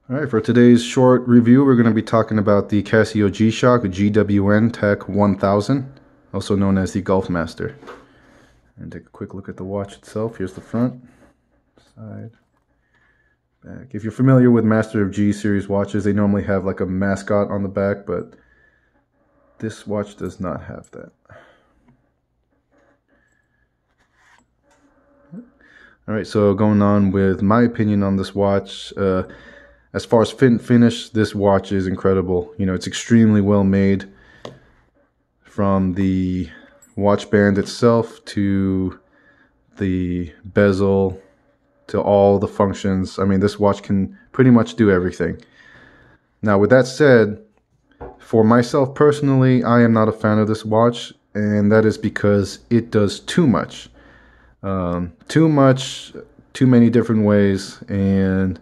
Alright, for today's short review, we're going to be talking about the Casio G-Shock GWN-1000, also known as the Gulfmaster. And take a quick look at the watch itself. Here's the front, side, back. If you're familiar with Master of G series watches, they normally have like a mascot on the back, but this watch does not have that. Alright, so going on with my opinion on this watch. As far as fit and finish, this watch is incredible. You know, it's extremely well made, from the watch band itself to the bezel to all the functions. I mean, this watch can pretty much do everything. Now, with that said, for myself personally, I am not a fan of this watch, and that is because it does too much. Too many different ways, and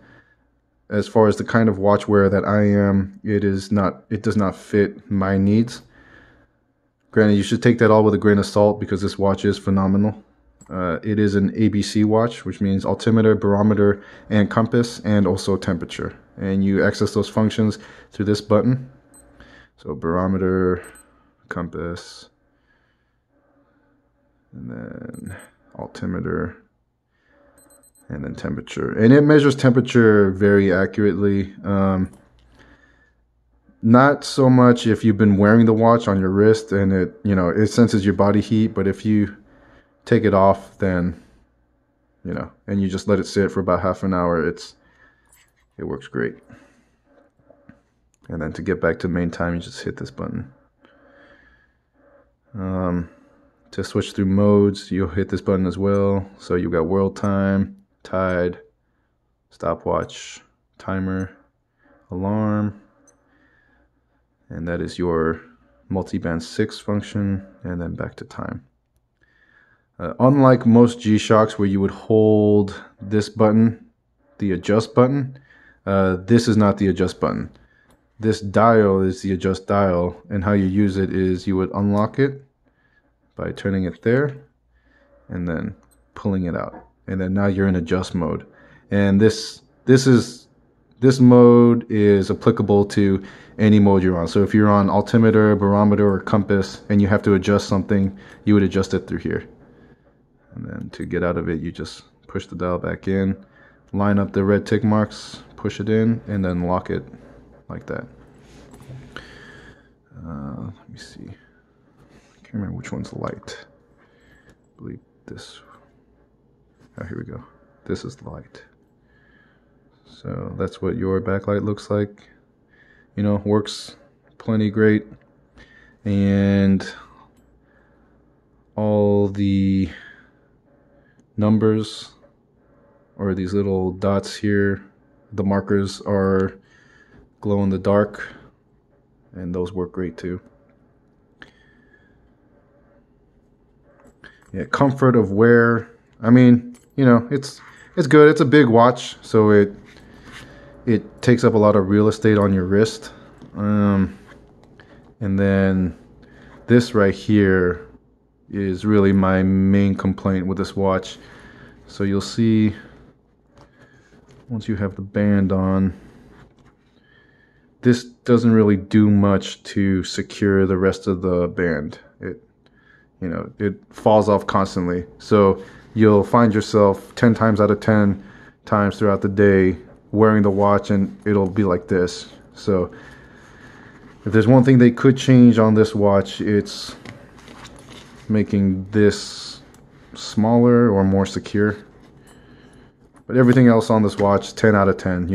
as far as the kind of watch wearer that I am, it does not fit my needs. Granted, you should take that all with a grain of salt because this watch is phenomenal. It is an ABC watch, which means altimeter, barometer, and compass, and also temperature. And you access those functions through this button. So barometer, compass, and then altimeter, and then temperature. And it measures temperature very accurately. Not so much if you've been wearing the watch on your wrist and it senses your body heat, but if you take it off, then and you just let it sit for about half an hour, it works great. And then to get back to main time, you just hit this button. To switch through modes, you'll hit this button as well. So you've got world time, tide, stopwatch, timer, alarm, and that is your multi-band 6 function, and then back to time. Unlike most G-Shocks where you would hold this button, the adjust button, this is not the adjust button. This dial is the adjust dial, and how you use it is you would unlock it by turning it there and then pulling it out. And then now you're in adjust mode. And this mode is applicable to any mode you're on. So if you're on altimeter, barometer, or compass, and you have to adjust something, you would adjust it through here. And then to get out of it, you just push the dial back in, line up the red tick marks, push it in, and then lock it like that. Let me see. I can't remember which one's light. I believe this. Oh, here we go. This is the light. So that's what your backlight looks like. Works plenty great. And all the numbers, or these little dots here, the markers are glow in the dark, and those work great too. Yeah, comfort of wear. I mean, it's good. It's a big watch, so it takes up a lot of real estate on your wrist. And then this right here is really my main complaint with this watch. So you'll see once you have the band on, this doesn't really do much to secure the rest of the band. It falls off constantly. So you'll find yourself 10 times out of 10 times throughout the day wearing the watch, and it'll be like this. So if there's one thing they could change on this watch, it's making this smaller or more secure. But everything else on this watch, 10 out of 10,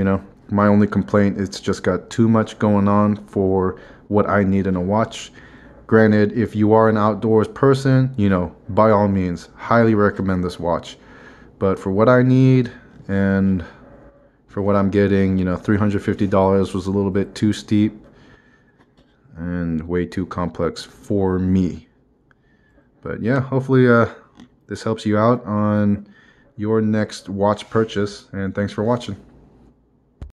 My only complaint, it's just got too much going on for what I need in a watch. Granted, if you are an outdoors person, by all means, highly recommend this watch. But for what I need and for what I'm getting, $350 was a little bit too steep and way too complex for me. But yeah, hopefully this helps you out on your next watch purchase, and thanks for watching.